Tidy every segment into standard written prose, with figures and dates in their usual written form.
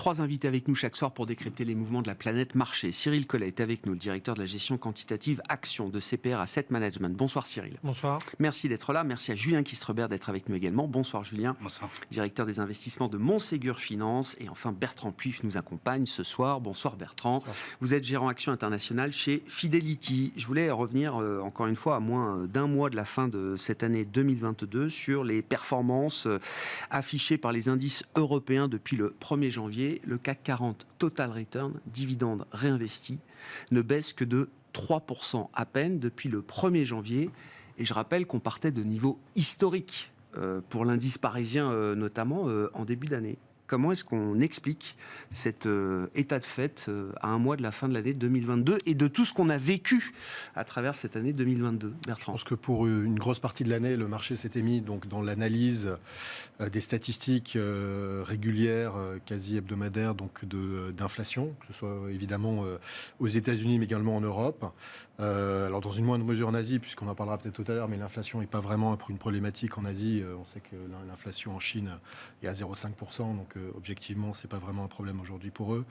3 invités avec nous chaque soir pour décrypter les mouvements de la planète marché. Cyril Collet est avec nous, le directeur de la gestion quantitative Action de CPR Asset Management. Bonsoir Cyril. Bonsoir. Merci d'être là. Merci à Julien Kistrebert d'être avec nous également. Bonsoir Julien. Bonsoir. Directeur des investissements de Montségur Finance. Et enfin Bertrand Puif nous accompagne ce soir. Bonsoir Bertrand. Bonsoir. Vous êtes gérant Action internationale chez Fidelity. Je voulais revenir encore une fois à moins d'un mois de la fin de cette année 2022 sur les performances affichées par les indices européens depuis le 1er janvier. Le CAC 40 Total Return, dividende réinvesti, ne baisse que de 3% à peine depuis le 1er janvier. Et je rappelle qu'on partait de niveaux historiques pour l'indice parisien notamment en début d'année. Comment est-ce qu'on explique cet état de fait à un mois de la fin de l'année 2022 et de tout ce qu'on a vécu à travers cette année 2022, Bertrand? Je pense que pour une grosse partie de l'année, le marché s'était mis donc dans l'analyse des statistiques régulières, quasi hebdomadaires, donc d'inflation, que ce soit évidemment aux États-Unis, mais également en Europe. Alors dans une moindre mesure en Asie, puisqu'on en parlera peut-être tout à l'heure, mais l'inflation n'est pas vraiment une problématique en Asie. On sait que l'inflation en Chine est à 0,5%, donc objectivement, c'est pas vraiment un problème aujourd'hui pour eux.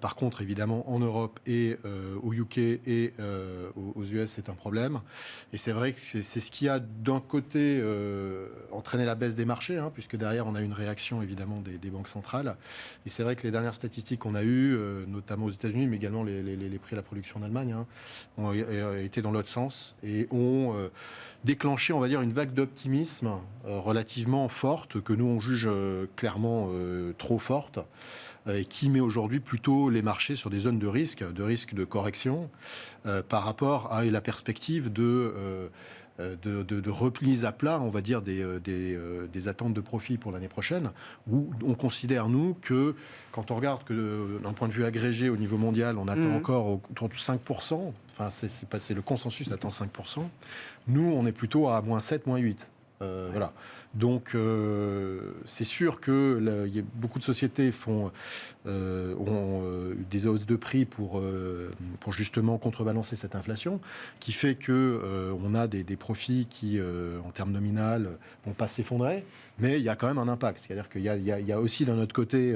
Par contre, évidemment, en Europe et au UK et aux US, c'est un problème. Et c'est vrai que c'est ce qui a d'un côté entraîné la baisse des marchés, hein, puisque derrière, on a une réaction évidemment des banques centrales. Et c'est vrai que les dernières statistiques qu'on a eues, notamment aux États-Unis, mais également les prix de la production en Allemagne, hein, ont été dans l'autre sens et ont déclenché, on va dire, une vague d'optimisme relativement forte que nous on juge clairement trop forte et qui met aujourd'hui plutôt les marchés sur des zones de risque de correction par rapport à la perspective de replis à plat, on va dire, des attentes de profit pour l'année prochaine, où on considère, nous, que quand on regarde que d'un point de vue agrégé au niveau mondial, on attend encore autour de 5%, enfin c'est le consensus attend 5%, nous on est plutôt à moins 7, moins 8. Voilà. Donc, c'est sûr que beaucoup de sociétés ont des hausses de prix pour justement contrebalancer cette inflation, qui fait que on a des profits qui, en termes nominal, vont pas s'effondrer, mais il y a quand même un impact. C'est-à-dire qu'il y a aussi d'un autre côté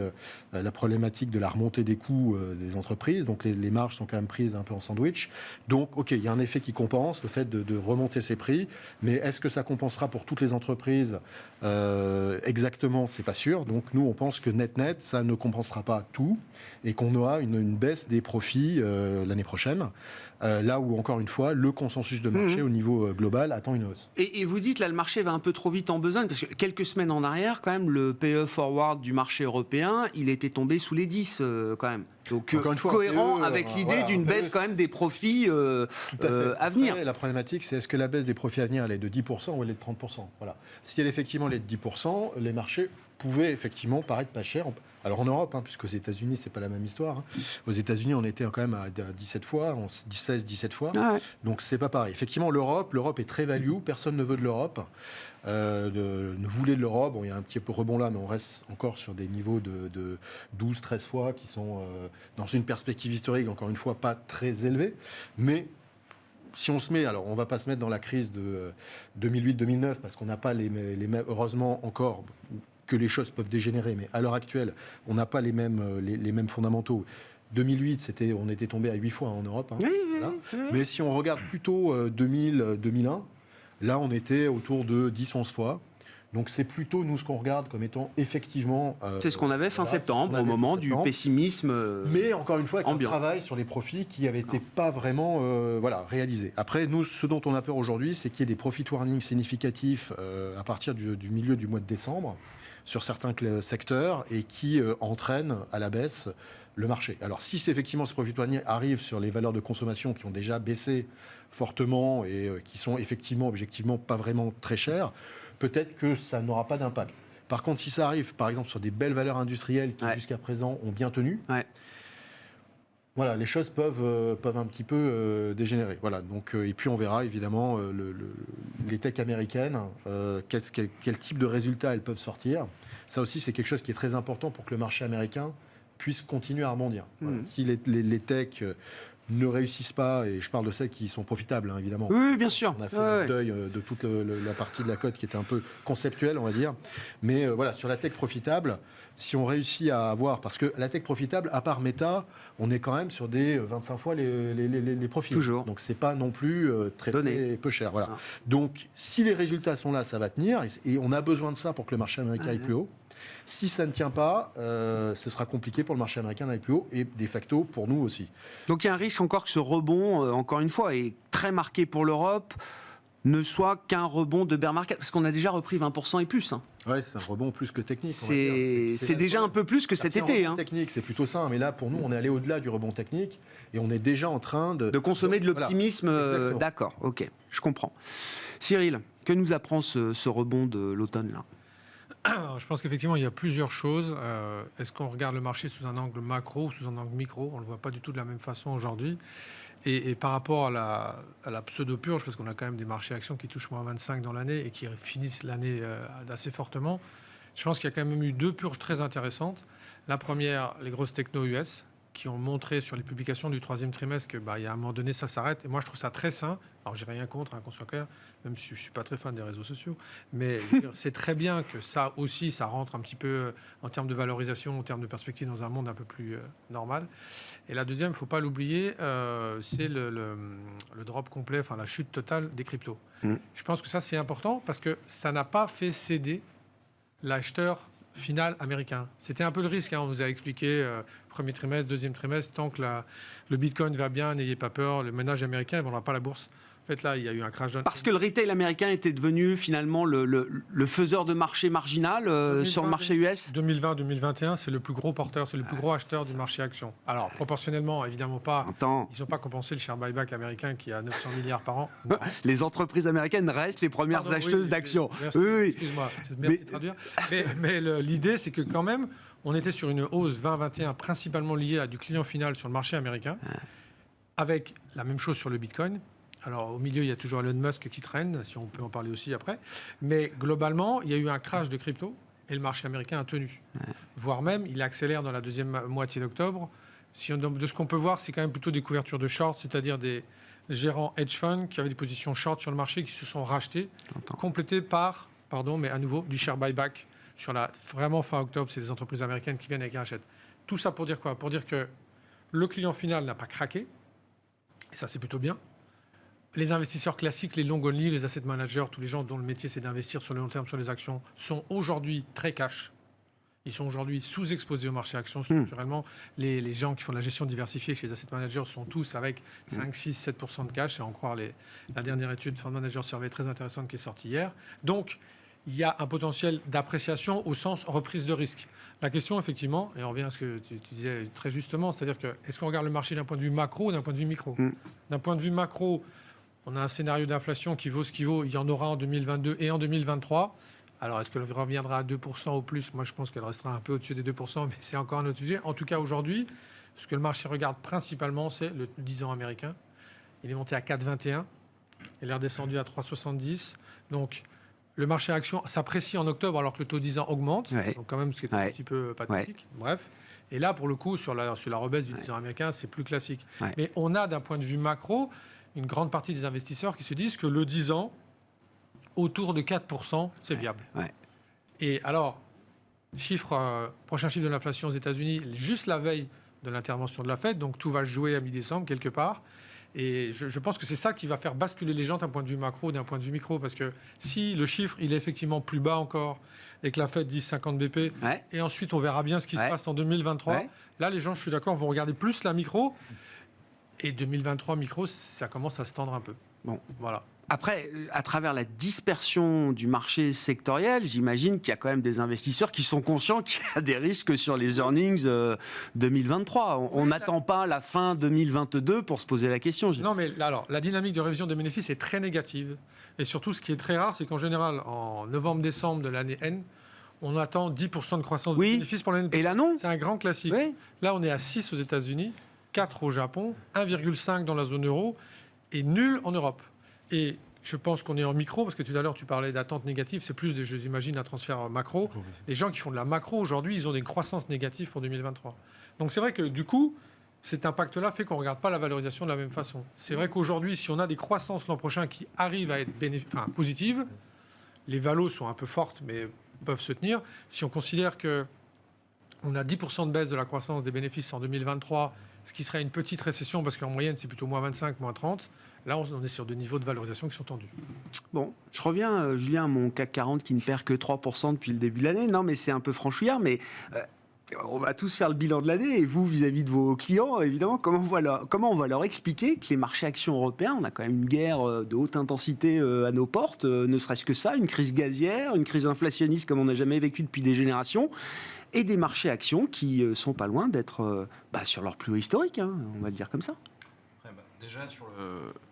la problématique de la remontée des coûts des entreprises. Donc, les marges sont quand même prises un peu en sandwich. Donc, ok, il y a un effet qui compense le fait de remonter ces prix, mais est-ce que ça compensera pour toutes les entreprises exactement, c'est pas sûr. Donc nous, on pense que net, ça ne compensera pas tout et qu'on aura une baisse des profits l'année prochaine. Là où, encore une fois, le consensus de marché au niveau global attend une hausse. Et vous dites, là, le marché va un peu trop vite en besogne, parce que quelques semaines en arrière, quand même, le PE forward du marché européen, il était tombé sous les 10, quand même. Donc, une fois, cohérent avec l'idée d'une baisse, quand même, des profits à venir. Après, la problématique, c'est est-ce que la baisse des profits à venir, elle est de 10% ou elle est de 30%? Voilà. Si elle, effectivement, elle est de 10%, les marchés pouvaient, effectivement, paraître pas chers. Alors en Europe, puisqu'aux États-Unis, c'est pas la même histoire. Aux États-Unis, on était quand même à 17 fois, 16-17 fois. Ah ouais. Donc c'est pas pareil. Effectivement, l'Europe est très value. Personne ne veut de l'Europe. Ne voulait de l'Europe. Bon, il y a un petit peu rebond là, mais on reste encore sur des niveaux de 12-13 fois qui sont dans une perspective historique, encore une fois, pas très élevée. Mais si on se met, alors on ne va pas se mettre dans la crise de 2008-2009 parce qu'on n'a pas les mêmes, heureusement encore, que les choses peuvent dégénérer, mais à l'heure actuelle, on n'a pas les mêmes fondamentaux. 2008, on était tombé à 8 fois en Europe. Hein, voilà. Mais si on regarde plutôt 2000-2001, là on était autour de 10-11 fois. Donc c'est plutôt, nous, ce qu'on regarde comme étant effectivement... c'est ce qu'on avait fin septembre, au moment du pessimisme mais encore une fois, avec ambiant. un travail sur les profits qui n'avait été pas vraiment réalisé. Après, nous, ce dont on a peur aujourd'hui, c'est qu'il y ait des profit warnings significatifs à partir du milieu du mois de décembre sur certains secteurs et qui entraînent à la baisse le marché. Alors si effectivement ce profit warning arrive sur les valeurs de consommation qui ont déjà baissé fortement et qui sont effectivement, objectivement, pas vraiment très chères, peut-être que ça n'aura pas d'impact. Par contre, si ça arrive, par exemple, sur des belles valeurs industrielles qui, jusqu'à présent, ont bien tenu, voilà, les choses peuvent un petit peu dégénérer. Voilà, donc, et puis, on verra, évidemment, les techs américaines, quel type de résultats elles peuvent sortir. Ça aussi, c'est quelque chose qui est très important pour que le marché américain puisse continuer à rebondir. Voilà. Si les techs ne réussissent pas, et je parle de celles qui sont profitables, hein, évidemment. Oui, bien sûr. On a fait le deuil de toute la partie de la cote qui était un peu conceptuelle, on va dire. Mais voilà, sur la tech profitable, si on réussit à avoir... Parce que la tech profitable, à part Meta, on est quand même sur des 25 fois les profits. Toujours. Donc, c'est pas non plus très peu cher. Voilà. Ah. Donc, si les résultats sont là, ça va tenir. Et on a besoin de ça pour que le marché américain aille plus haut. Si ça ne tient pas, ce sera compliqué pour le marché américain d'aller plus haut et de facto pour nous aussi. Donc il y a un risque encore que ce rebond, encore une fois, est très marqué pour l'Europe, ne soit qu'un rebond de bear market, parce qu'on a déjà repris 20% et plus. Hein. Oui, c'est un rebond plus que technique. C'est déjà un peu plus que cet été. Hein. Technique, c'est plutôt ça. Mais là, pour nous, on est allé au-delà du rebond technique et on est déjà en train de consommer de l'optimisme. Voilà. D'accord, ok, je comprends. Cyril, que nous apprend ce rebond de l'automne là? Alors, je pense qu'effectivement, il y a plusieurs choses. Est-ce qu'on regarde le marché sous un angle macro ou sous un angle micro? On ne le voit pas du tout de la même façon aujourd'hui. Et par rapport à la pseudo-purge, parce qu'on a quand même des marchés actions qui touchent moins 25 dans l'année et qui finissent l'année assez fortement, je pense qu'il y a quand même eu 2 purges très intéressantes. La première, les grosses techno US, qui ont montré sur les publications du 3e trimestre que il y a un moment donné, ça s'arrête. Et moi, je trouve ça très sain. Alors, j'ai rien contre, qu'on soit clair, même si je ne suis pas très fan des réseaux sociaux. Mais c'est très bien que ça aussi, ça rentre un petit peu en termes de valorisation, en termes de perspective dans un monde un peu plus normal. Et la deuxième, il ne faut pas l'oublier, c'est le drop complet, enfin la chute totale des cryptos. Je pense que ça, c'est important parce que ça n'a pas fait céder l'acheteur final américain. C'était un peu le risque, hein. On nous a expliqué premier trimestre, deuxième trimestre, tant que le Bitcoin va bien, n'ayez pas peur, le ménage américain ne vendra pas la bourse. En fait, là, il y a eu un crash down. Parce que le retail américain était devenu finalement le faiseur de marché marginal sur le marché US. 2020-2021, c'est le plus gros porteur, c'est le plus gros acheteur du marché action. Alors, proportionnellement, évidemment pas. Ils n'ont pas compensé le share buyback américain qui est à 900 milliards par an. Non. Les entreprises américaines restent les premières acheteuses d'actions. Oui. Excuse-moi, merci de traduire. Mais l'idée, c'est que quand même, on était sur une hausse 2021 principalement liée à du client final sur le marché américain, avec la même chose sur le Bitcoin. Alors, au milieu, il y a toujours Elon Musk qui traîne, si on peut en parler aussi après. Mais globalement, il y a eu un crash de crypto et le marché américain a tenu. Voire même, il accélère dans la deuxième moitié d'octobre. De ce qu'on peut voir, c'est quand même plutôt des couvertures de short, c'est-à-dire des gérants hedge funds qui avaient des positions short sur le marché qui se sont rachetés, complétés par, mais à nouveau, du share buyback sur vraiment fin octobre. C'est des entreprises américaines qui viennent et qui rachètent. Tout ça pour dire quoi? Pour dire que le client final n'a pas craqué. Et ça, c'est plutôt bien. Les investisseurs classiques, les long only, les asset managers, tous les gens dont le métier c'est d'investir sur le long terme sur les actions, sont aujourd'hui très cash. Ils sont aujourd'hui sous-exposés au marché actions structurellement. Les gens qui font de la gestion diversifiée chez les asset managers sont tous avec 5, 6, 7% de cash. Et en croire la dernière étude Fund Manager Survey très intéressante qui est sortie hier. Donc, il y a un potentiel d'appréciation au sens reprise de risque. La question, effectivement, et on revient à ce que tu disais très justement, c'est-à-dire que est-ce qu'on regarde le marché d'un point de vue macro ou d'un point de vue micro? D'un point de vue macro, on a un scénario d'inflation qui vaut ce qu'il vaut. Il y en aura en 2022 et en 2023. Alors, est-ce qu'elle reviendra à 2% au plus? Moi, je pense qu'elle restera un peu au-dessus des 2%, mais c'est encore un autre sujet. En tout cas, aujourd'hui, ce que le marché regarde principalement, c'est le 10 ans américain. Il est monté à 4,21. Il est redescendu à 3,70. Donc, le marché action s'apprécie en octobre alors que le taux 10 ans augmente. Donc, quand même, ce qui est un petit peu pathétique. Bref. Et là, pour le coup, sur la rebaisse du 10 ans américain, c'est plus classique. Mais on a, d'un point de vue macro, une grande partie des investisseurs qui se disent que le 10 ans, autour de 4%, c'est viable. Et alors, prochain chiffre de l'inflation aux États-Unis, juste la veille de l'intervention de la Fed, donc tout va jouer à mi-décembre quelque part. Et je pense que c'est ça qui va faire basculer les gens d'un point de vue macro, d'un point de vue micro, parce que si le chiffre il est effectivement plus bas encore et que la Fed dit 50 BP, et ensuite on verra bien ce qui se passe en 2023, là les gens, je suis d'accord, vont regarder plus la micro. Et 2023 micro, ça commence à se tendre un peu. Bon, voilà. Après, à travers la dispersion du marché sectoriel, j'imagine qu'il y a quand même des investisseurs qui sont conscients qu'il y a des risques sur les earnings 2023. On n'attend pas la fin 2022 pour se poser la question. Non, mais alors, la dynamique de révision des bénéfices est très négative. Et surtout, ce qui est très rare, c'est qu'en général, en novembre-décembre de l'année N, on attend 10% de croissance de bénéfices pour l'année. Et là, non. C'est un grand classique. Là, on est à 6 aux États-Unis, 4 au Japon, 1,5 dans la zone euro et nul en Europe. Et je pense qu'on est en micro, parce que tout à l'heure, tu parlais d'attente négative. C'est plus, j'imagine, un transfert macro. Les gens qui font de la macro, aujourd'hui, ils ont des croissances négatives pour 2023. Donc, c'est vrai que, du coup, cet impact-là fait qu'on ne regarde pas la valorisation de la même façon. C'est vrai qu'aujourd'hui, si on a des croissances l'an prochain qui arrivent à être positives, les valos sont un peu fortes, mais peuvent se tenir. Si on considère qu'on a 10% de baisse de la croissance des bénéfices en 2023, ce qui serait une petite récession, parce qu'en moyenne, c'est plutôt moins 25, moins 30, là, on est sur des niveaux de valorisation qui sont tendus. Bon, je reviens, Julien, à mon CAC 40 qui ne perd que 3% depuis le début de l'année. Non, mais c'est un peu franchouillard, mais on va tous faire le bilan de l'année. Et vous, vis-à-vis de vos clients, évidemment, comment on va leur expliquer que les marchés actions européens, on a quand même une guerre de haute intensité à nos portes, ne serait-ce que ça, une crise gazière, une crise inflationniste comme on n'a jamais vécu depuis des générations, et des marchés actions qui sont pas loin d'être sur leur plus haut historique, hein, on va le dire comme ça. Déjà, sur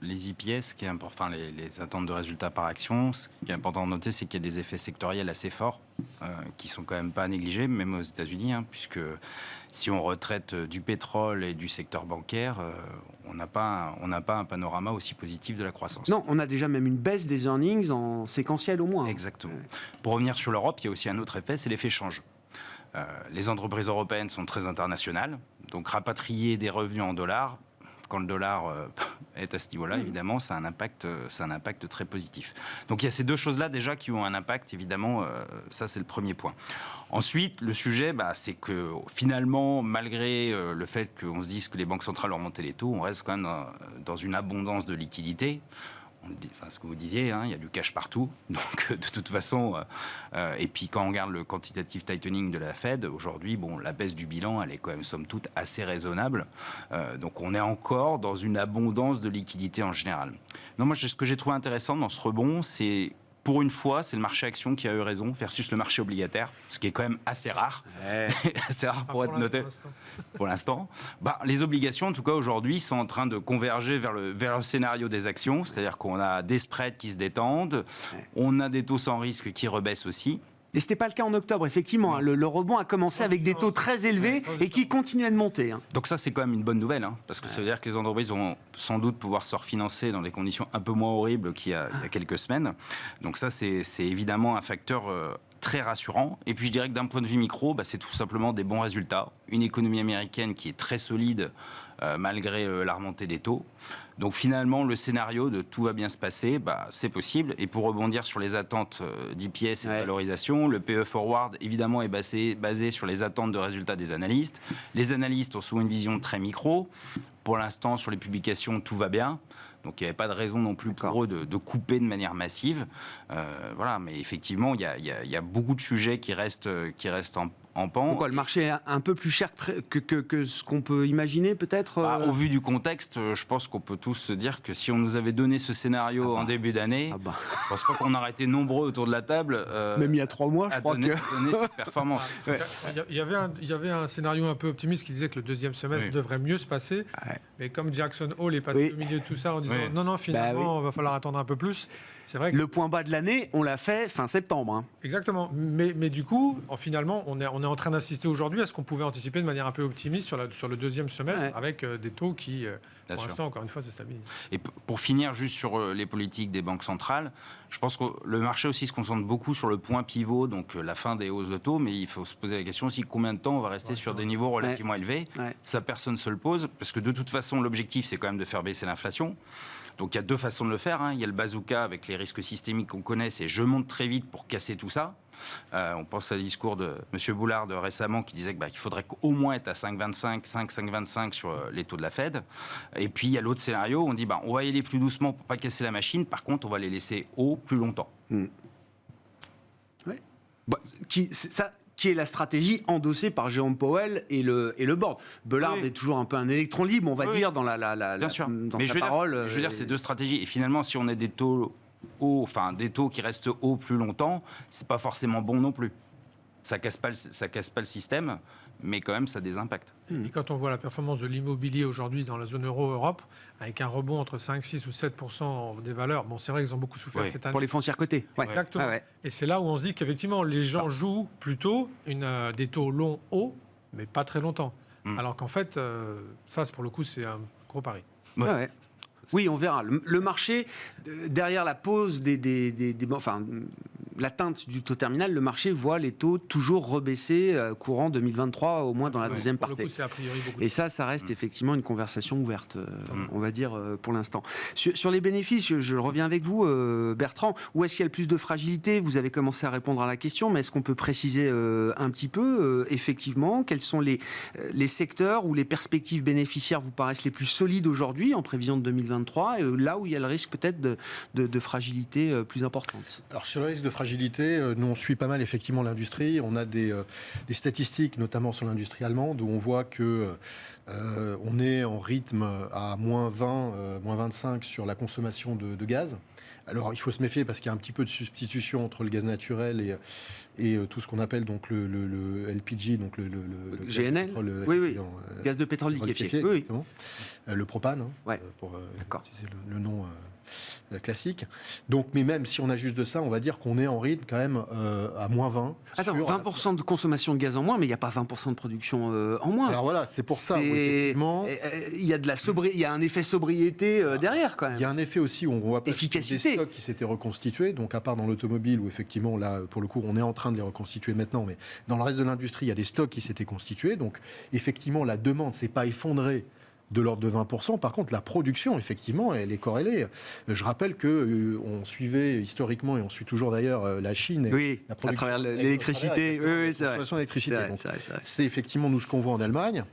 les EPS, ce qui est important, les attentes de résultats par action, ce qui est important de noter, c'est qu'il y a des effets sectoriels assez forts, qui sont quand même pas négligés, même aux États-Unis, hein, puisque si on retraite du pétrole et du secteur bancaire, on n'a pas un panorama aussi positif de la croissance. Non, on a déjà même une baisse des earnings en séquentiel au moins. Exactement. Pour revenir sur l'Europe, il y a aussi un autre effet, c'est l'effet change. Les entreprises européennes sont très internationales, donc rapatrier des revenus en dollars, quand le dollar est à ce niveau-là, évidemment, ça a un impact très positif. Donc il y a ces deux choses-là déjà qui ont un impact, évidemment, ça c'est le premier point. Ensuite, le sujet, c'est que finalement, malgré le fait qu'on se dise que les banques centrales ont remonté les taux, on reste quand même dans une abondance de liquidités. Ce que vous disiez, hein, il y a du cash partout. Donc, de toute façon, et puis quand on regarde le quantitative tightening de la Fed, aujourd'hui, la baisse du bilan, elle est quand même, somme toute, assez raisonnable. Donc, on est encore dans une abondance de liquidités en général. Non, moi, ce que j'ai trouvé intéressant dans ce rebond, c'est pour une fois, c'est le marché action qui a eu raison versus le marché obligataire, ce qui est quand même assez rare. Ouais. assez rare pour être noté pour l'instant. Les obligations, en tout cas aujourd'hui, sont en train de converger vers le scénario des actions, c'est-à-dire qu'on a des spreads qui se détendent, on a des taux sans risque qui rebaissent aussi. Et ce n'était pas le cas en octobre, effectivement. Hein. Le rebond a commencé avec des taux très élevés et qui continuent de monter. Hein. Donc ça, c'est quand même une bonne nouvelle, hein, parce que ça veut dire que les entreprises vont sans doute pouvoir se refinancer dans des conditions un peu moins horribles qu'il y a quelques semaines. Donc ça, c'est évidemment un facteur très rassurant. Et puis je dirais que d'un point de vue micro, c'est tout simplement des bons résultats. Une économie américaine qui est très solide malgré la remontée des taux. Donc finalement, le scénario de tout va bien se passer, c'est possible. Et pour rebondir sur les attentes d'IPS et de valorisation, le PE Forward, évidemment, est basé sur les attentes de résultats des analystes. Les analystes ont souvent une vision très micro. Pour l'instant, sur les publications, tout va bien. Donc il n'y avait pas de raison non plus pour eux de couper de manière massive. Mais effectivement, il y a beaucoup de sujets qui restent en pan. Pourquoi le marché est un peu plus cher que ce qu'on peut imaginer peut-être Au vu du contexte, je pense qu'on peut tous se dire que si on nous avait donné ce scénario en début d'année, je ne pense pas qu'on aurait été nombreux autour de la table même il y a 3 mois, je crois donner cette performance. Il y avait un scénario un peu optimiste qui disait que le deuxième semestre devrait mieux se passer. Mais comme Jackson Hole est passé au milieu de tout ça en disant non, finalement, il va falloir attendre un peu plus. C'est vrai que le point bas de l'année, on l'a fait fin septembre. Hein. Exactement. Mais du coup, finalement, on est en train d'assister aujourd'hui à ce qu'on pouvait anticiper de manière un peu optimiste sur le deuxième semestre, avec des taux qui, pour l'instant, encore une fois, se stabilisent. Et pour finir, juste sur les politiques des banques centrales, je pense que le marché aussi se concentre beaucoup sur le point pivot, donc la fin des hausses de taux, mais il faut se poser la question aussi combien de temps on va rester sur des niveaux relativement élevés. Ça, personne ne se le pose, parce que de toute façon, l'objectif, c'est quand même de faire baisser l'inflation. Donc il y a deux façons de le faire. Hein. Il y a le bazooka avec les risques systémiques qu'on connaît, c'est je monte très vite pour casser tout ça. On pense à le discours de M. Boulard récemment qui disait qu'il faudrait au moins être à 5,25 sur les taux de la Fed. Et puis il y a l'autre scénario, on dit on va y aller plus doucement pour ne pas casser la machine, par contre on va les laisser haut plus longtemps. Oui. Qui est la stratégie endossée par Jérôme Powell et le board. Bollard est toujours un peu un électron libre, on va dire, dans bien sûr. Dans mais sa parole. Je veux dire, c'est deux stratégies. Et finalement, si on a des taux hauts, des taux qui restent hauts plus longtemps, c'est pas forcément bon non plus. Ça casse pas le système, mais quand même, ça a des impacts. Et quand on voit la performance de l'immobilier aujourd'hui dans la zone euro-Europe, avec un rebond entre 5, 6 ou 7% des valeurs, c'est vrai qu'ils ont beaucoup souffert cette année. Pour les foncières cotées. Exactement. Et c'est là où on se dit qu'effectivement, les gens jouent plutôt des taux longs hauts, mais pas très longtemps. Alors qu'en fait, ça, pour le coup, c'est un gros pari. Oui, on verra. Le marché, derrière la pause l'atteinte du taux terminal, le marché voit les taux toujours rebaisser courant 2023, au moins dans la deuxième Pour le partie. coup, c'est a priori beaucoup. Et ça reste effectivement une conversation ouverte, on va dire, pour l'instant. Sur les bénéfices, je reviens avec vous, Bertrand. Où est-ce qu'il y a le plus de fragilité ? Vous avez commencé à répondre à la question, mais est-ce qu'on peut préciser un petit peu, effectivement, quels sont les secteurs où les perspectives bénéficiaires vous paraissent les plus solides aujourd'hui, en prévision de 2023, et là où il y a le risque peut-être de fragilité plus importante ? Alors sur le risque de fragilité, nous on suit pas mal effectivement l'industrie. On a des statistiques, notamment sur l'industrie allemande, où on voit que on est en rythme à moins 20, moins 25 sur la consommation de gaz. Alors il faut se méfier parce qu'il y a un petit peu de substitution entre le gaz naturel et tout ce qu'on appelle donc le LPG, donc le GNL, oui. Gaz de pétrole liquéfié. Oui. Le propane, pour utiliser le nom classique. Donc, mais même si on ajuste de ça, on va dire qu'on est en rythme quand même à moins 20. Attends, 20% de consommation de gaz en moins, mais il n'y a pas 20% de production en moins. Alors voilà, c'est pour ça, effectivement. Il y a il y a un effet sobriété derrière quand même. Il y a un effet aussi où on voit pas efficacité. Des stocks qui s'étaient reconstitués, donc à part dans l'automobile où effectivement là, pour le coup, on est en train de les reconstituer maintenant, mais dans le reste de l'industrie, il y a des stocks qui s'étaient constitués, donc effectivement la demande s'est pas effondrée de l'ordre de 20%. Par contre, la production, effectivement, elle est corrélée. Je rappelle qu'on suivait historiquement, et on suit toujours d'ailleurs, la Chine. Oui, la à travers l'électricité. Oui, c'est vrai. C'est effectivement nous ce qu'on voit en Allemagne.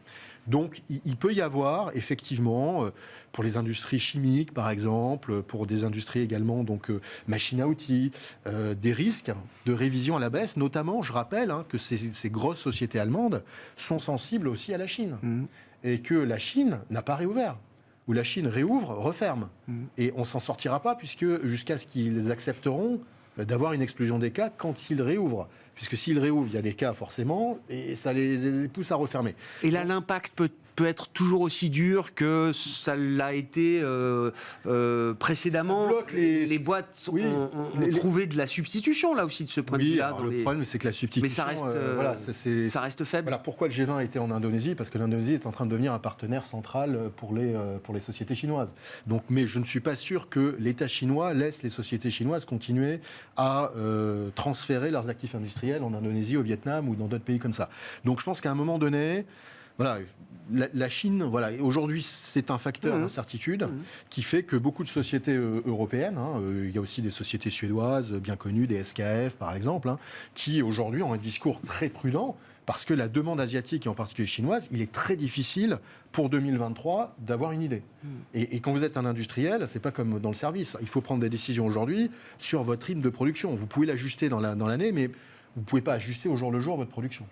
Donc, il peut y avoir, effectivement, pour les industries chimiques, par exemple, pour des industries également, donc machines à outils, des risques de révision à la baisse. Notamment, je rappelle que ces grosses sociétés allemandes sont sensibles aussi à la Chine. Et que la Chine n'a pas réouvert. Ou la Chine réouvre, referme. Et on ne s'en sortira pas jusqu'à ce qu'ils accepteront d'avoir une explosion des cas quand ils réouvrent. Puisque s'ils réouvrent, il y a des cas forcément, et ça les pousse à refermer. Et là, l'impact peut être toujours aussi dur que ça l'a été précédemment. Les boîtes ont trouvé de la substitution, là aussi, de ce point de vue-là. Le problème, c'est que la substitution... Mais ça reste faible. Voilà pourquoi le G20 était en Indonésie, parce que l'Indonésie est en train de devenir un partenaire central pour les sociétés chinoises. Donc, mais je ne suis pas sûr que l'État chinois laisse les sociétés chinoises continuer à transférer leurs actifs industriels en Indonésie, au Vietnam ou dans d'autres pays comme ça. Donc je pense qu'à un moment donné... Voilà, la Chine, aujourd'hui, c'est un facteur d'incertitude qui fait que beaucoup de sociétés européennes, il y a aussi des sociétés suédoises bien connues, des SKF par exemple, qui aujourd'hui ont un discours très prudent parce que la demande asiatique et en particulier chinoise, il est très difficile pour 2023 d'avoir une idée. Et quand vous êtes un industriel, c'est pas comme dans le service. Il faut prendre des décisions aujourd'hui sur votre rythme de production. Vous pouvez l'ajuster dans l'année, mais vous ne pouvez pas ajuster au jour le jour votre production.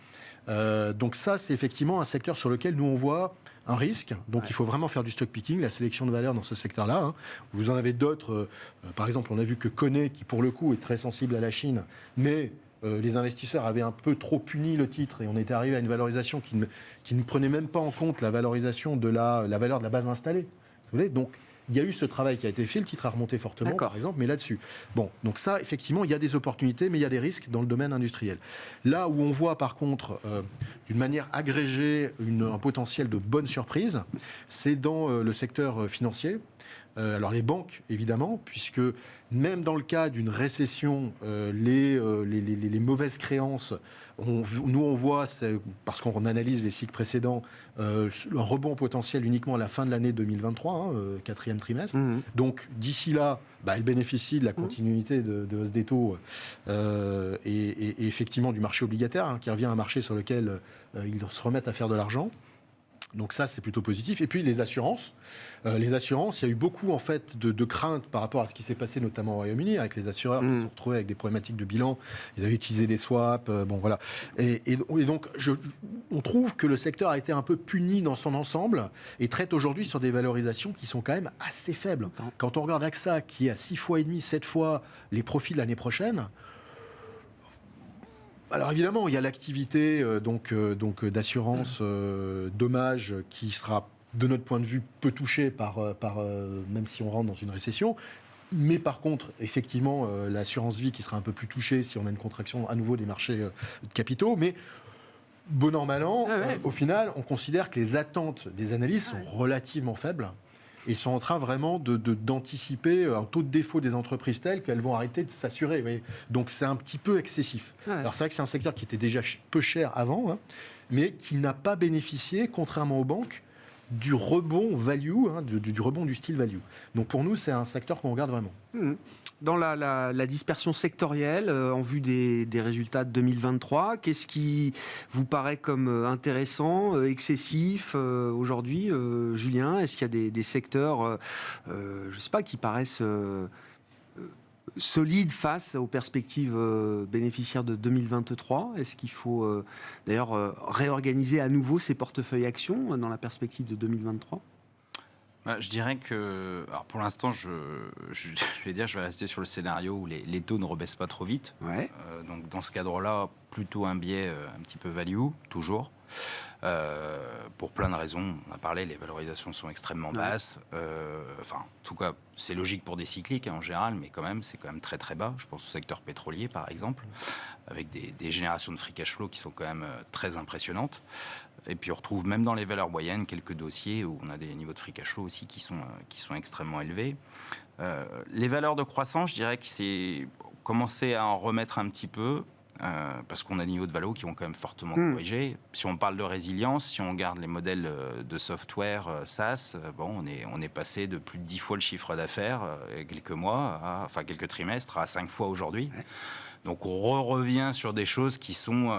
Donc ça, c'est effectivement un secteur sur lequel nous, on voit un risque. Donc il faut vraiment faire du stock picking, la sélection de valeur dans ce secteur-là. Vous en avez d'autres. Par exemple, on a vu que Kone, qui pour le coup est très sensible à la Chine, mais les investisseurs avaient un peu trop puni le titre et on était arrivé à une valorisation qui ne prenait même pas en compte la valorisation de la valeur de la base installée. Vous voyez, donc il y a eu ce travail qui a été fait, le titre a remonté fortement, par exemple, mais là-dessus. Bon, donc ça, effectivement, il y a des opportunités, mais il y a des risques dans le domaine industriel. Là où on voit, par contre, d'une manière agrégée, un potentiel de bonne surprise, c'est dans le secteur financier. Alors les banques, évidemment, puisque même dans le cas d'une récession, les mauvaises créances, nous on voit, parce qu'on analyse les cycles précédents, un rebond potentiel uniquement à la fin de l'année 2023, quatrième trimestre. Donc d'ici là, elle bénéficie de la continuité de hausse des taux et effectivement du marché obligataire, qui revient à un marché sur lequel ils se remettent à faire de l'argent. Donc ça, c'est plutôt positif. Et puis les assurances. Il y a eu beaucoup en fait de craintes par rapport à ce qui s'est passé notamment au Royaume-Uni avec les assureurs qui se sont retrouvés avec des problématiques de bilan. Ils avaient utilisé des swaps. Voilà. Et donc, on trouve que le secteur a été un peu puni dans son ensemble et traite aujourd'hui sur des valorisations qui sont quand même assez faibles. Quand on regarde AXA, qui est à 6 fois et demi, 7 fois les profits de l'année prochaine. Alors évidemment, il y a l'activité d'assurance dommage qui sera, de notre point de vue, peu touchée par même si on rentre dans une récession. Mais par contre, effectivement, l'assurance vie qui sera un peu plus touchée si on a une contraction à nouveau des marchés de capitaux. Mais bon an, mal an, au final, on considère que les attentes des analystes sont relativement faibles. Et ils sont en train vraiment d'anticiper un taux de défaut des entreprises telles qu'elles vont arrêter de s'assurer. Vous voyez. Donc c'est un petit peu excessif. Ouais. Alors c'est vrai que c'est un secteur qui était déjà peu cher avant, hein, mais qui n'a pas bénéficié, contrairement aux banques, du rebond value, hein, du rebond du style value. Donc pour nous, c'est un secteur qu'on regarde vraiment. Dans la dispersion sectorielle, en vue des résultats de 2023, qu'est-ce qui vous paraît comme intéressant, excessif aujourd'hui, Julien? Est-ce qu'il y a des secteurs, je ne sais pas, qui paraissent solides face aux perspectives bénéficiaires de 2023? Est-ce qu'il faut d'ailleurs réorganiser à nouveau ces portefeuilles actions dans la perspective de 2023? Je dirais que, alors pour l'instant, je vais rester sur le scénario où les taux ne rebaissent pas trop vite. Ouais. Donc dans ce cadre-là, plutôt un biais un petit peu value, toujours. Pour plein de raisons. On a parlé, les valorisations sont extrêmement basses. En tout cas, c'est logique pour des cycliques en général, mais c'est quand même très très bas. Je pense au secteur pétrolier, par exemple, avec des générations de free cash flow qui sont quand même très impressionnantes. Et puis on retrouve même dans les valeurs moyennes quelques dossiers où on a des niveaux de free cash flow aussi qui sont extrêmement élevés. Les valeurs de croissance, je dirais que c'est commencer à en remettre un petit peu. Parce qu'on a des niveaux de valo qui ont quand même fortement corrigé. Si on parle de résilience, si on regarde les modèles de software SaaS, on est passé de plus de 10 fois le chiffre d'affaires quelques trimestres à 5 fois aujourd'hui. Ouais. Donc on revient sur des choses qui sont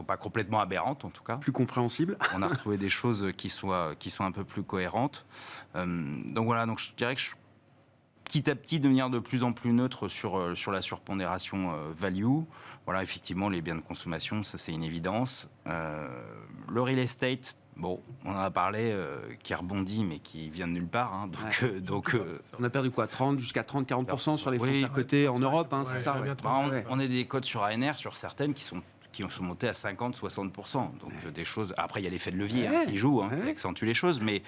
pas complètement aberrantes en tout cas. Plus compréhensibles. On a retrouvé des choses qui sont un peu plus cohérentes. Donc je dirais que petit à petit devenir de plus en plus neutre sur la surpondération value. Voilà, effectivement, les biens de consommation, ça c'est une évidence. Le real estate, on en a parlé, qui rebondit, mais qui vient de nulle part. Hein, on a perdu quoi, 30 jusqu'à 30-40% sur les foncières cotées en Europe, hein, c'est ça. On a des cotes sur ANR, sur certaines qui sont montés à 50-60%. Donc des choses. Après, il y a l'effet de levier qui joue, qui accentue les choses, mais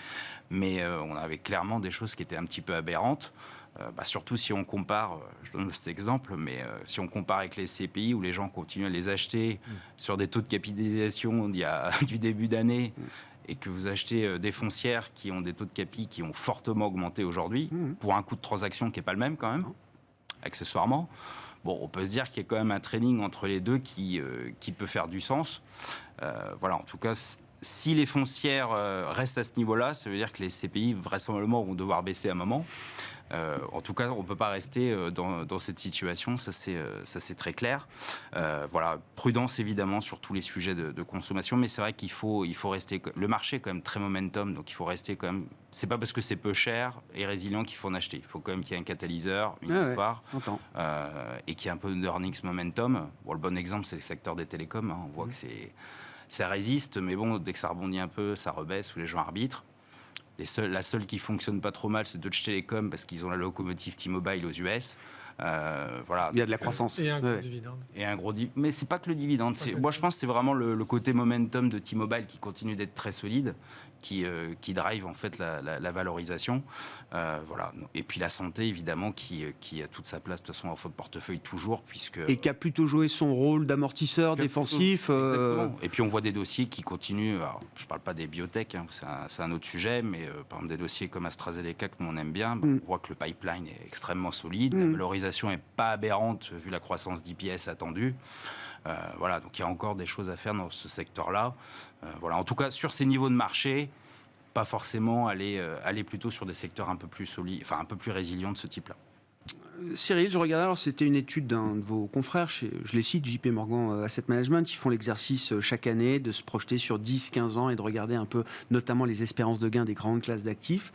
on avait clairement des choses qui étaient un petit peu aberrantes. Surtout si on compare, je donne cet exemple, mais si on compare avec les SCPI où les gens continuent à les acheter sur des taux de capitalisation du début d'année et que vous achetez des foncières qui ont des taux de capi qui ont fortement augmenté aujourd'hui pour un coût de transaction qui n'est pas le même quand même, accessoirement. On peut se dire qu'il y a quand même un training entre les deux qui peut faire du sens. En tout cas, si les foncières restent à ce niveau-là, ça veut dire que les SCPI vraisemblablement vont devoir baisser à un moment. En tout cas, on ne peut pas rester dans cette situation, ça c'est très clair. Prudence évidemment sur tous les sujets de consommation, mais c'est vrai qu'il faut rester. Le marché est quand même très momentum, donc il faut rester quand même. C'est pas parce que c'est peu cher et résilient qu'il faut en acheter. Il faut quand même qu'il y ait un catalyseur, une histoire, et qu'il y ait un peu d'earnings momentum. Le bon exemple, c'est le secteur des télécoms. Hein. On voit que ça résiste, mais dès que ça rebondit un peu, ça rebaisse ou les gens arbitrent. La seule qui fonctionne pas trop mal, c'est Deutsche Telekom parce qu'ils ont la locomotive T-Mobile aux US. Il y a de la croissance. Et un gros dividende. Mais c'est pas que le dividende. Moi, je pense que c'est vraiment le côté momentum de T-Mobile qui continue d'être très solide, qui drive en fait la valorisation. Et puis la santé, évidemment, qui a toute sa place de toute façon en fond de portefeuille toujours, et qui a plutôt joué son rôle d'amortisseur défensif. Exactement. Et puis on voit des dossiers qui continuent. Alors, je parle pas des biotech, hein, c'est un autre sujet, mais par exemple des dossiers comme AstraZeneca que nous on aime bien, on voit que le pipeline est extrêmement solide, la valorisation est pas aberrante vu la croissance d'IPS attendue. Donc il y a encore des choses à faire dans ce secteur-là. En tout cas, sur ces niveaux de marché, pas forcément aller plutôt sur des secteurs un peu plus solides, un peu plus résilients de ce type-là. Cyril, je regardais, alors c'était une étude d'un de vos confrères, je les cite, JP Morgan Asset Management, qui font l'exercice chaque année de se projeter sur 10-15 ans et de regarder un peu notamment les espérances de gain des grandes classes d'actifs.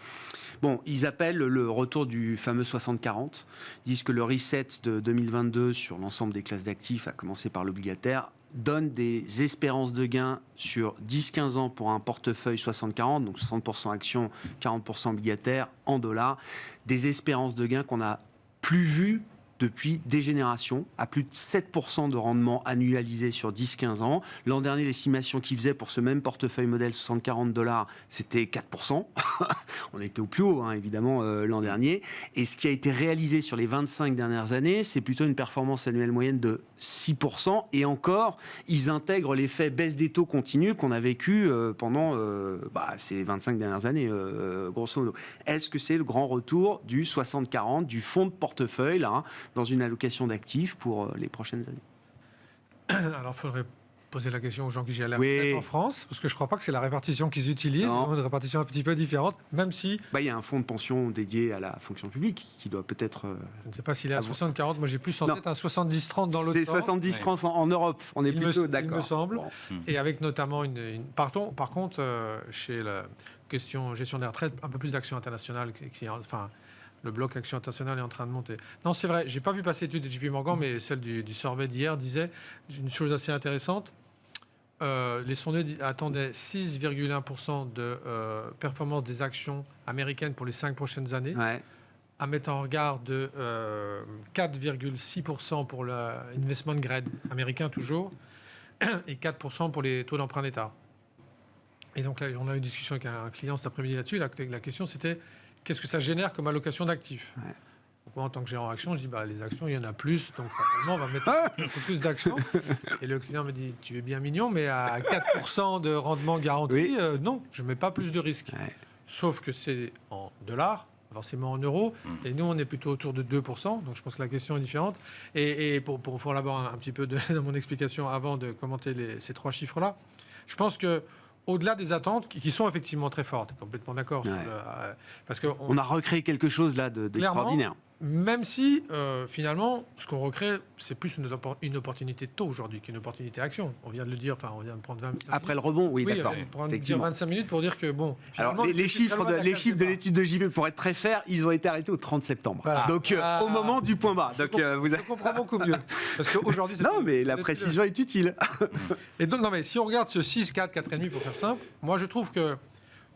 Ils appellent le retour du fameux 60-40, disent que le reset de 2022 sur l'ensemble des classes d'actifs, à commencer par l'obligataire, donne des espérances de gain sur 10-15 ans pour un portefeuille 60-40, donc 60% actions, 40% obligataires en dollars, des espérances de gain qu'on n'a plus vues depuis des générations, à plus de 7% de rendement annualisé sur 10-15 ans. L'an dernier, l'estimation qu'ils faisaient pour ce même portefeuille modèle $60-40, c'était 4%. On était au plus haut, hein, évidemment, l'an dernier. Et ce qui a été réalisé sur les 25 dernières années, c'est plutôt une performance annuelle moyenne de 6%. Et encore, ils intègrent l'effet baisse des taux continu qu'on a vécu pendant ces 25 dernières années, grosso modo. Est-ce que c'est le grand retour du 60-40, du fonds de portefeuille, là, dans une allocation d'actifs pour les prochaines années? Alors, il faudrait poser la question aux gens qui gèrent la Oui. retraite en France, parce que je ne crois pas que c'est la répartition qu'ils utilisent. Ils ont une répartition un petit peu différente, même si... Il y a un fonds de pension dédié à la fonction publique qui doit peut-être... Je ne sais pas s'il est à 60-40, moi j'ai plus en tête un 70-30 dans l'autre C'est sens. 70-30 en Europe, on est plutôt d'accord. Il me semble. Bon. Et avec notamment par contre, chez la question gestion des retraites, un peu plus d'actions internationales enfin, le bloc Action internationale est en train de monter. Non, c'est vrai, j'ai pas vu passer l'étude de JP Morgan, mais celle du survey d'hier disait une chose assez intéressante. Les sondés attendaient 6,1% de performance des actions américaines pour les 5 prochaines années, à mettre en regard de 4,6% pour l'investment grade américain toujours, et 4% pour les taux d'emprunt d'État. Et donc là, on a eu une discussion avec un client cet après-midi là-dessus. La question, c'était qu'est-ce que ça génère comme allocation d'actifs? Donc moi, en tant que gérant action, je dis les actions, il y en a plus, donc forcément, on va mettre un peu plus d'actions. Et le client me dit, tu es bien mignon, mais à 4% de rendement garanti, non, je ne mets pas plus de risques. Sauf que c'est en dollars, forcément en euros, et nous, on est plutôt autour de 2%, donc je pense que la question est différente. Et pour l'avoir un petit peu dans mon explication avant de commenter ces 3 chiffres-là, je pense que au-delà des attentes, qui sont effectivement très fortes, complètement d'accord. Parce on a recréé quelque chose là d'extraordinaire. Même si, finalement, ce qu'on recrée, c'est plus une opportunité de taux aujourd'hui qu'une opportunité action. On vient de le dire, on vient de prendre 25 minutes. Après le rebond, oui, d'accord. On vient de dire 25 minutes pour dire que, bon... Alors, les chiffres de l'étude de JP, pour être très fair, ils ont été arrêtés au 30 septembre. Voilà. Donc, au moment du point bas. Je comprends beaucoup mieux. Parce qu'aujourd'hui... Non, mais la précision est utile. Et donc, non, mais si on regarde ce 6, 4, 4,5 pour faire simple, moi, je trouve que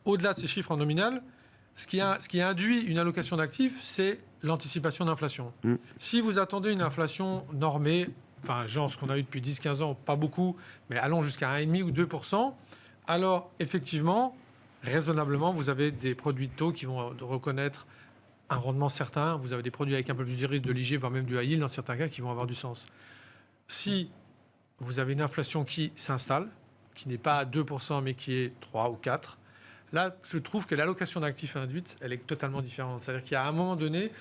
au-delà de ces chiffres en nominal, ce qui induit une allocation d'actifs, c'est l'anticipation d'inflation. Si vous attendez une inflation normée, enfin, genre ce qu'on a eu depuis 10-15 ans, pas beaucoup, mais allons jusqu'à 1,5 ou 2%, alors, effectivement, raisonnablement, vous avez des produits de taux qui vont reconnaître un rendement certain. Vous avez des produits avec un peu plus de risque de l'IG, voire même du high yield, dans certains cas, qui vont avoir du sens. Si vous avez une inflation qui s'installe, qui n'est pas à 2%, mais qui est 3 ou 4%, là, je trouve que l'allocation d'actifs induite, elle est totalement différente. C'est-à-dire qu'à un moment donné,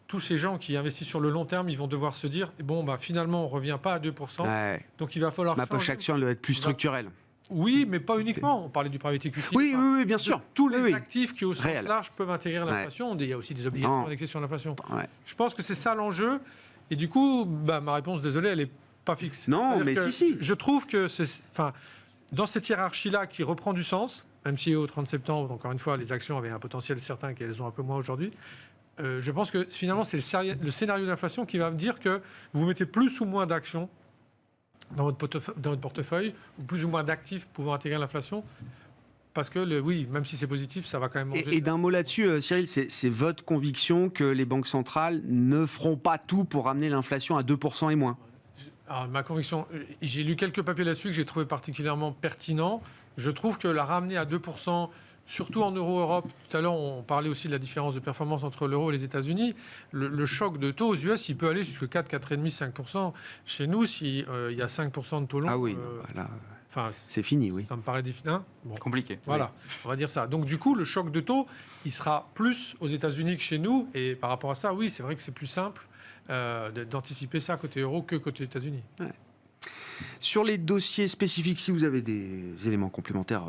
tous ces gens qui investissent sur le long terme, ils vont devoir se dire, finalement, on ne revient pas à 2%. Donc, il va falloir ma poche action, elle doit être plus structurelle. Oui, mais pas uniquement. On parlait du private equity. Oui, bien sûr. Tous les actifs qui, au sens large, peuvent intégrer l'inflation. Il y a aussi des obligations indexées sur l'inflation. Je pense que c'est ça l'enjeu. Et du coup, ma réponse, désolé, elle n'est pas fixe. Non, mais si. Je trouve que dans cette hiérarchie-là qui reprend du sens, même si au 30 septembre, encore une fois, les actions avaient un potentiel certain qu'elles ont un peu moins aujourd'hui, je pense que finalement, c'est le scénario d'inflation qui va me dire que vous mettez plus ou moins d'actions dans votre portefeuille, ou plus ou moins d'actifs pouvant intégrer l'inflation. Parce que, oui, même si c'est positif, ça va quand même manger. Et d'un mot là-dessus, Cyril, c'est votre conviction que les banques centrales ne feront pas tout pour ramener l'inflation à 2% et moins? Alors, ma conviction, j'ai lu quelques papiers là-dessus que j'ai trouvé particulièrement pertinents. Je trouve que la ramener à 2%, surtout en euro-Europe, tout à l'heure on parlait aussi de la différence de performance entre l'euro et les États-Unis, le choc de taux aux US, il peut aller jusqu'à 4, 4,5, 5%. Chez nous, s'il y a 5% de taux long... Ah oui, c'est fini, oui. Ça me paraît difficile. Compliqué. Voilà, on va dire ça. Donc du coup, le choc de taux, il sera plus aux États-Unis que chez nous. Et par rapport à ça, oui, c'est vrai que c'est plus simple d'anticiper ça côté euro que côté États-Unis. Ouais. Sur les dossiers spécifiques, si vous avez des éléments complémentaires,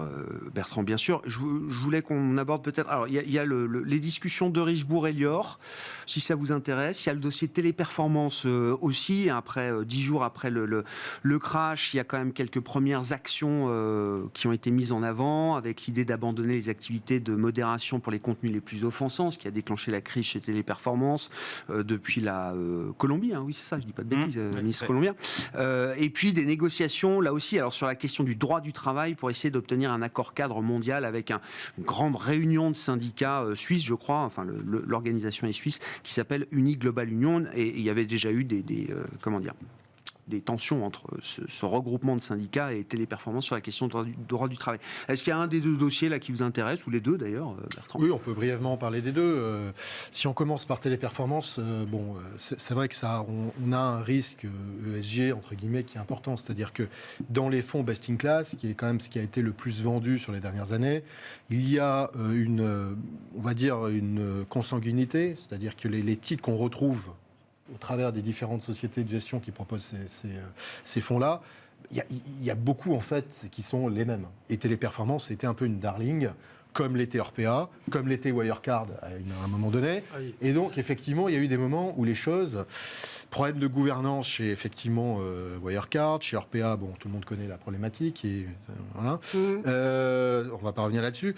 Bertrand, bien sûr, je voulais qu'on aborde peut-être... Alors, il y a les discussions de Richebourg et Lior, si ça vous intéresse. Il y a le dossier téléperformance aussi. Après, 10 jours après le crash, il y a quand même quelques premières actions qui ont été mises en avant, avec l'idée d'abandonner les activités de modération pour les contenus les plus offensants, ce qui a déclenché la crise chez Téléperformance depuis la Colombie. Hein, oui, c'est ça, je ne dis pas de bêtises, Nice Colombien. Et puis, des négociations négociations, là aussi, alors sur la question du droit du travail, pour essayer d'obtenir un accord cadre mondial avec une grande réunion de syndicats suisses, je crois, enfin l'organisation est suisse, qui s'appelle Uni Global Union, et il y avait déjà eu des tensions entre ce regroupement de syndicats et Téléperformance sur la question du droit du travail. Est-ce qu'il y a un des deux dossiers là qui vous intéresse, ou les deux d'ailleurs, Bertrand ? Oui, on peut brièvement parler des deux. Si on commence par Téléperformance, c'est vrai que on a un risque ESG, entre guillemets, qui est important. C'est-à-dire que dans les fonds best in class, qui est quand même ce qui a été le plus vendu sur les dernières années, il y a une consanguinité, c'est-à-dire que les titres qu'on retrouve au travers des différentes sociétés de gestion qui proposent ces fonds-là, il y a beaucoup, en fait, qui sont les mêmes. Et Téléperformance, c'était un peu une darling, comme l'était Orpea, comme l'était Wirecard à un moment donné. Et donc, effectivement, il y a eu des moments où les choses... Problème de gouvernance chez, effectivement, Wirecard, chez Orpea, tout le monde connaît la problématique, et voilà. On va pas revenir là-dessus.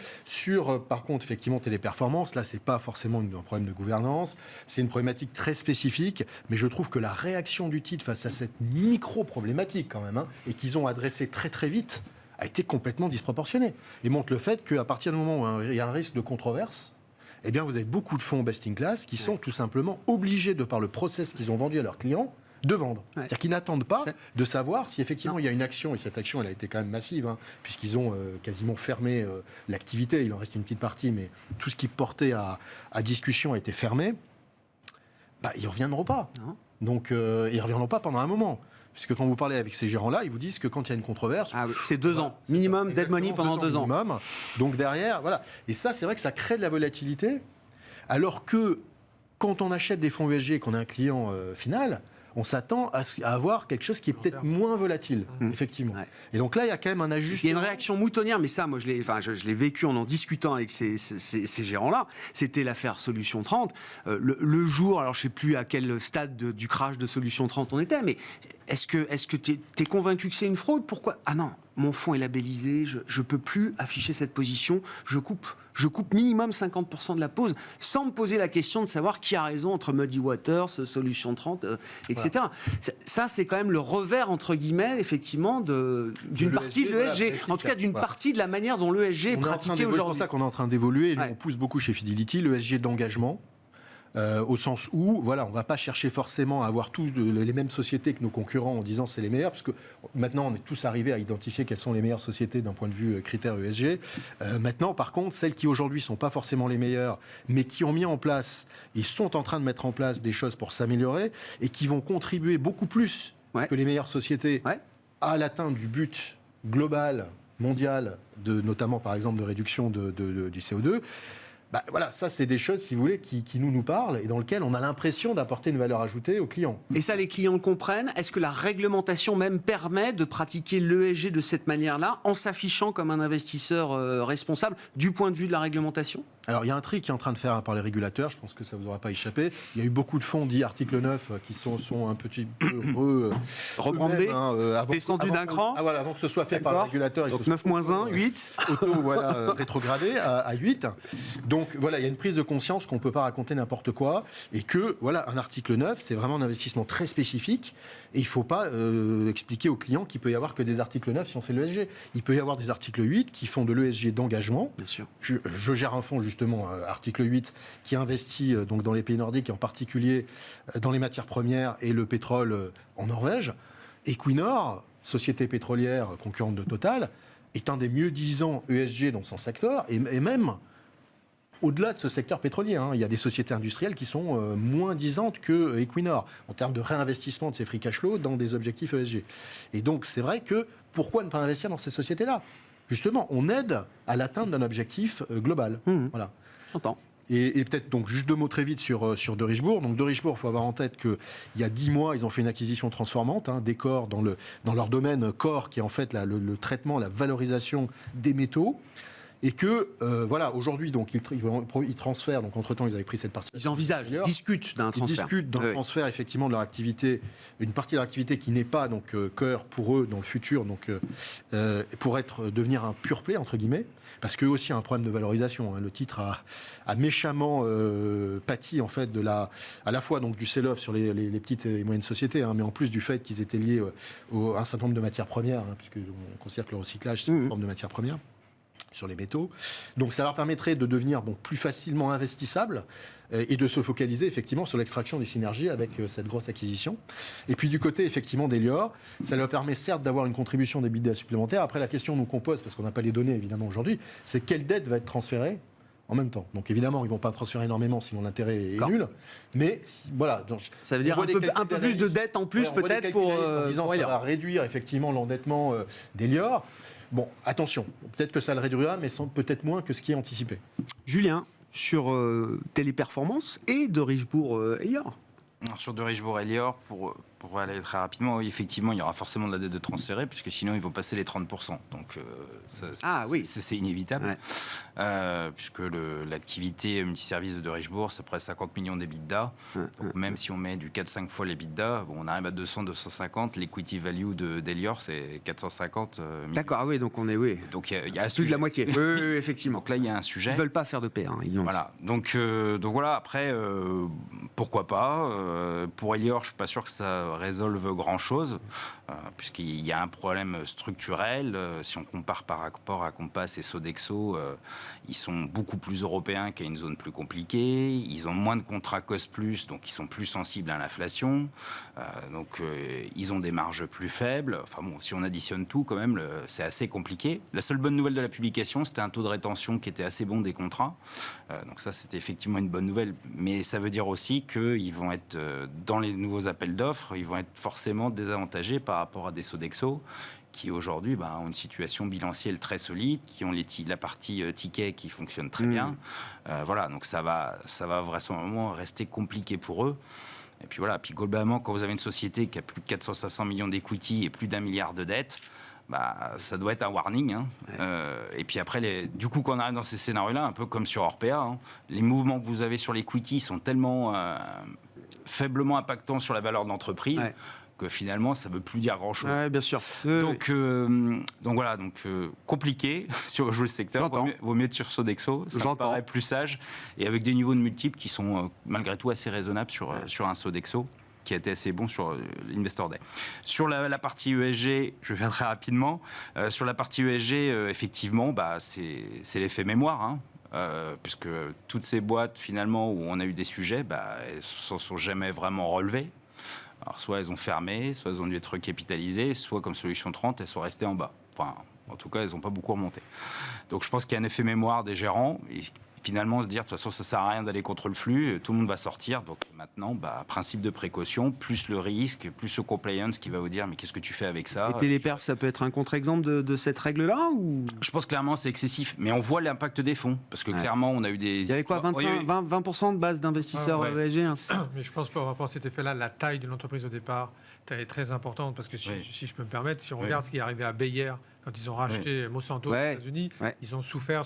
Par contre, effectivement, Téléperformance, là, c'est pas forcément un problème de gouvernance, c'est une problématique très spécifique, mais je trouve que la réaction du titre face à cette micro-problématique, quand même, et qu'ils ont adressé très très vite, a été complètement disproportionnée. Et montre le fait qu'à partir du moment où il y a un risque de controverse, eh bien, vous avez beaucoup de fonds best in class qui sont tout simplement obligés, de par le process qu'ils ont vendu à leurs clients, de vendre. C'est-à-dire qu'ils n'attendent pas de savoir si effectivement il y a une action, et cette action, elle a été quand même massive, puisqu'ils ont quasiment fermé l'activité. Il en reste une petite partie, mais tout ce qui portait à discussion a été fermé. Ils ne reviendront pas. Donc, ils ne reviendront pas pendant un moment. Puisque quand vous parlez avec ces gérants-là, ils vous disent que quand il y a une controverse... c'est 2 ans. Minimum, dead money pendant 2 ans. Minimum. Donc derrière, voilà. Et ça, c'est vrai que ça crée de la volatilité. Alors que quand on achète des fonds ESG et qu'on a un client final, on s'attend à avoir quelque chose qui est peut-être moins volatile, effectivement. Et donc là, il y a quand même un ajustement. Il y a une réaction moutonnière, mais ça, moi, je l'ai vécu en discutant avec ces gérants-là. C'était l'affaire Solution 30. Le jour, alors je ne sais plus à quel stade du crash de Solution 30 on était, mais est-ce que tu es convaincu que c'est une fraude ? Pourquoi ? Ah non, mon fonds est labellisé, je ne peux plus afficher cette position, je coupe minimum 50% de la pause, sans me poser la question de savoir qui a raison entre Muddy Waters, Solution 30, etc. Voilà. Ça, c'est quand même le revers, entre guillemets, effectivement, d'une partie de l'ESG. En tout cas, d'une partie de la manière dont l'ESG est pratiquée aujourd'hui. C'est pour ça qu'on est en train d'évoluer. Nous, on pousse beaucoup chez Fidelity l'ESG d'engagement. Au sens où, on ne va pas chercher forcément à avoir tous les mêmes sociétés que nos concurrents en disant c'est les meilleures, parce que maintenant on est tous arrivés à identifier quelles sont les meilleures sociétés d'un point de vue critère ESG. Maintenant, par contre, celles qui aujourd'hui ne sont pas forcément les meilleures, mais qui ont mis en place, ils sont en train de mettre en place des choses pour s'améliorer et qui vont contribuer beaucoup plus que les meilleures sociétés à l'atteinte du but global, mondial, notamment par exemple de réduction du CO2. Voilà, ça c'est des choses, si vous voulez, qui nous parlent et dans lesquelles on a l'impression d'apporter une valeur ajoutée aux clients. Et ça, les clients le comprennent. Est-ce que la réglementation même permet de pratiquer l'ESG de cette manière-là, en s'affichant comme un investisseur responsable du point de vue de la réglementation ? Alors, il y a un tri qui est en train de faire par les régulateurs, je pense que ça ne vous aura pas échappé. Il y a eu beaucoup de fonds dits article 9 qui sont un petit peu rebrandés, descendus d'un cran. Avant que ce soit fait par les régulateurs. Donc 9-1, 8. Rétrogradé à 8. Donc voilà, il y a une prise de conscience qu'on ne peut pas raconter n'importe quoi et que, un article 9, c'est vraiment un investissement très spécifique et il ne faut pas expliquer aux clients qu'il peut y avoir que des articles 9 si on fait de l'ESG. Il peut y avoir des articles 8 qui font de l'ESG d'engagement. Bien sûr. Je gère un fonds, justement, article 8, qui investit donc dans les pays nordiques, et en particulier dans les matières premières et le pétrole en Norvège. Equinor, société pétrolière concurrente de Total, est un des mieux disants ESG dans son secteur et même au-delà de ce secteur pétrolier. Il y a des sociétés industrielles qui sont moins disantes que Equinor en termes de réinvestissement de ces free cash flow dans des objectifs ESG. Et donc, c'est vrai que pourquoi ne pas investir dans ces sociétés-là ? Justement, on aide à l'atteinte d'un objectif global. Voilà. J'entends. Et peut-être donc juste 2 mots très vite sur De Richebourg. Donc De Richebourg, il faut avoir en tête qu'il y a 10 mois, ils ont fait une acquisition transformante des corps dans leur domaine corps, qui est en fait le traitement, la valorisation des métaux. Et que, voilà, aujourd'hui, donc, ils transfèrent, donc entre-temps, ils avaient pris cette partie. Ils envisagent, ils discutent d'un transfert. Ils discutent d'un transfert, effectivement, de leur activité, une partie de leur activité qui n'est pas, donc, cœur pour eux dans le futur, donc, pour devenir un pure play, entre guillemets, parce qu'eux aussi ont un problème de valorisation. Hein. Le titre a méchamment pâti, en fait, à la fois donc, du sell-off sur les petites et moyennes sociétés, hein, mais en plus du fait qu'ils étaient liés à un certain nombre de matières premières, hein, puisqu'on considère que le recyclage, c'est une forme de matière première sur les métaux. Donc ça leur permettrait de devenir plus facilement investissables et de se focaliser effectivement sur l'extraction des synergies avec cette grosse acquisition. Et puis du côté effectivement d'Elior, ça leur permet certes d'avoir une contribution d'EBITDA supplémentaire. Après la question qu'on pose, parce qu'on n'a pas les données évidemment aujourd'hui, c'est quelle dette va être transférée en même temps. Donc évidemment, ils ne vont pas transférer énormément sinon l'intérêt est nul. Mais voilà. Donc, ça veut dire un peu plus de dette en plus peut-être pour... en disant ça va réduire effectivement l'endettement d'Elior. Bon, attention, peut-être que ça le réduira, mais peut-être moins que ce qui est anticipé. Julien, sur Téléperformance et de Richebourg-Elior. Sur de Richebourg-Elior, pour aller très rapidement, oui, effectivement, il y aura forcément de la dette de transférer, puisque sinon, ils vont passer les 30%. Donc, c'est inévitable, puisque l'activité multiservice de Richebourg, c'est près de 50 millions d'EBITDA. Donc, même si on met du 4-5 fois l'EBITDA, on arrive à 200-250. L'equity value d'Elior, c'est 450 millions. D'accord, oui, donc on est... Oui. Donc, il y a plus de la moitié. Oui, effectivement. Donc là, il y a un sujet. Ils ne veulent pas faire de paix. Hein, voilà. Donc voilà, après, pourquoi pas pour Elior, je ne suis pas sûr que ça résolve grand-chose, puisqu'il y a un problème structurel. Si on compare par rapport à Compass et Sodexo, ils sont beaucoup plus européens qu'à une zone plus compliquée. Ils ont moins de contrats cost-plus, donc ils sont plus sensibles à l'inflation. Donc ils ont des marges plus faibles. Enfin bon, si on additionne tout, quand même, c'est assez compliqué. La seule bonne nouvelle de la publication, c'était un taux de rétention qui était assez bon des contrats. Donc ça, c'était effectivement une bonne nouvelle. Mais ça veut dire aussi qu'ils vont être, dans les nouveaux appels d'offres, ils vont être forcément désavantagés par rapport à des Sodexo qui aujourd'hui ont une situation bilancielle très solide, qui ont la partie ticket qui fonctionne très bien. Voilà, donc ça va vraisemblablement rester compliqué pour eux. Et puis voilà, puis globalement, quand vous avez une société qui a plus de 400-500 millions d'equity et plus d'1 milliard de dettes, ça doit être un warning. Hein. Et puis après, du coup, quand on arrive dans ces scénarios-là, un peu comme sur Orpea, les mouvements que vous avez sur l'equity sont tellement faiblement impactants sur la valeur de l'entreprise que finalement, ça ne veut plus dire grand-chose. Oui, bien sûr. Donc voilà, compliqué si on veut jouer le secteur. Vaut mieux être sur Sodexo, ça me paraît plus sage, et avec des niveaux de multiples qui sont malgré tout assez raisonnables sur un Sodexo, qui a été assez bon sur l'Investor Day. Sur la partie ESG, je vais faire très rapidement. Sur la partie ESG, effectivement, c'est l'effet mémoire. Hein. Puisque toutes ces boîtes, finalement, où on a eu des sujets, elles ne s'en sont jamais vraiment relevées. Alors, soit elles ont fermé, soit elles ont dû être recapitalisées, soit, comme Solution 30, elles sont restées en bas. Enfin, en tout cas, elles n'ont pas beaucoup remonté. Donc, je pense qu'il y a un effet mémoire des gérants. Et finalement, se dire, de toute façon, ça ne sert à rien d'aller contre le flux, tout le monde va sortir. Donc maintenant, principe de précaution, plus le risque, plus le compliance qui va vous dire, mais qu'est-ce que tu fais avec ça ? Et Téléperf, ça peut être un contre-exemple de cette règle-là ou... Je pense clairement c'est excessif, mais on voit l'impact des fonds, parce que clairement, on a eu des... Il y avait quoi, 20% de base d'investisseurs ESG Mais je pense par rapport à cet effet-là, la taille de l'entreprise au départ est très importante, parce que si je peux me permettre, si on regarde ce qui est arrivé à Bayer, quand ils ont racheté Monsanto aux États-Unis, ils ont souffert.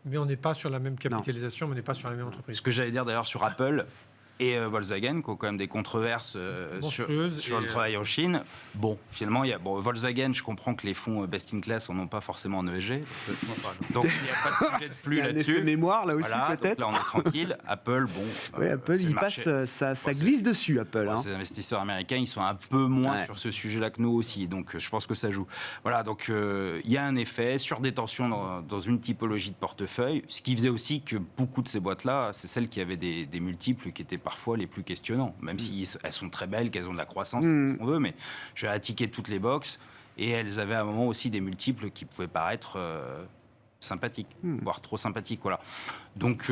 Mais on n'est pas sur la même capitalisation, mais on n'est pas sur la même entreprise. Ce que j'allais dire d'ailleurs sur Apple et Volkswagen, qui ont quand même des controverses sur le travail en Chine. Bon, finalement, Volkswagen, je comprends que les fonds best in class n'en ont pas forcément en ESG. Donc, il n'y a pas de sujet de flux là-dessus. Il y a un effet mémoire, là aussi, peut-être. Là, on est tranquille. Apple, Apple, il passe, ça glisse dessus, Apple. Ces investisseurs américains, ils sont un peu moins sur ce sujet-là que nous aussi. Donc, je pense que ça joue. Voilà, donc, il y a un effet sur des tensions dans une typologie de portefeuille. Ce qui faisait aussi que beaucoup de ces boîtes-là, c'est celles qui avaient des multiples qui étaient parfois les plus questionnants, même si elles sont très belles, qu'elles ont de la croissance, si on veut, mais je vais ticker toutes les boxes, et elles avaient à un moment aussi des multiples qui pouvaient paraître sympathiques, voire trop sympathiques, voilà. Donc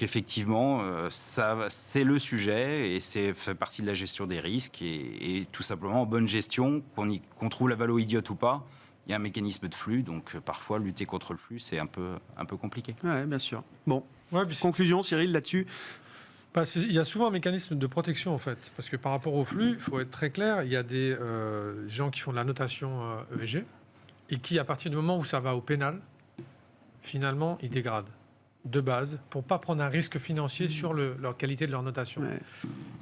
effectivement, c'est le sujet, et c'est fait partie de la gestion des risques, et tout simplement, en bonne gestion, qu'on trouve la valo idiote ou pas, il y a un mécanisme de flux, donc parfois lutter contre le flux, c'est un peu compliqué. Oui, bien sûr. Bon, conclusion, Cyril, là-dessus. Il y a souvent un mécanisme de protection, en fait, parce que par rapport au flux, il faut être très clair, il y a des gens qui font de la notation ESG et qui, à partir du moment où ça va au pénal, finalement, ils dégradent de base pour ne pas prendre un risque financier sur leur qualité de leur notation. Ouais.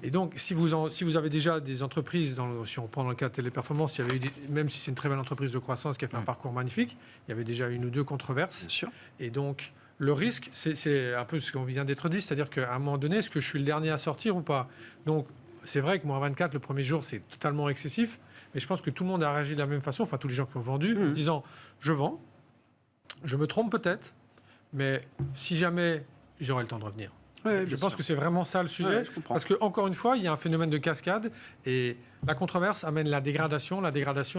Et donc, si vous avez déjà des entreprises, si on prend dans le cas de Téléperformance, il y avait même si c'est une très belle entreprise de croissance qui a fait un parcours magnifique, il y avait déjà une ou deux controverses. Bien sûr. Et donc, le risque, c'est un peu ce qu'on vient d'être dit, c'est-à-dire qu'à un moment donné, est-ce que je suis le dernier à sortir ou pas? Donc, c'est vrai que moins 24, le premier jour, c'est totalement excessif, mais je pense que tout le monde a réagi de la même façon, enfin tous les gens qui ont vendu, en disant, je vends, je me trompe peut-être, mais si jamais j'aurai le temps de revenir. Ouais, Je pense que c'est vraiment ça le sujet, Ouais, je comprends. parce qu'encore une fois, il y a un phénomène de cascade, et la controverse amène la dégradation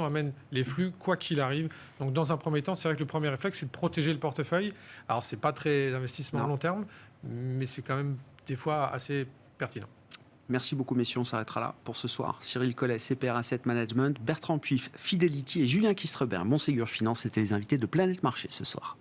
amène les flux, quoi qu'il arrive. Donc dans un premier temps, c'est vrai que le premier réflexe, c'est de protéger le portefeuille. Alors, c'est pas très investissement à long terme, mais c'est quand même des fois assez pertinent. Merci beaucoup, messieurs. On s'arrêtera là pour ce soir. Cyril Collet, CPR Asset Management, Bertrand Puif, Fidelity et Julien Kistrebert, Montségur Finance, étaient les invités de Planète Marché ce soir.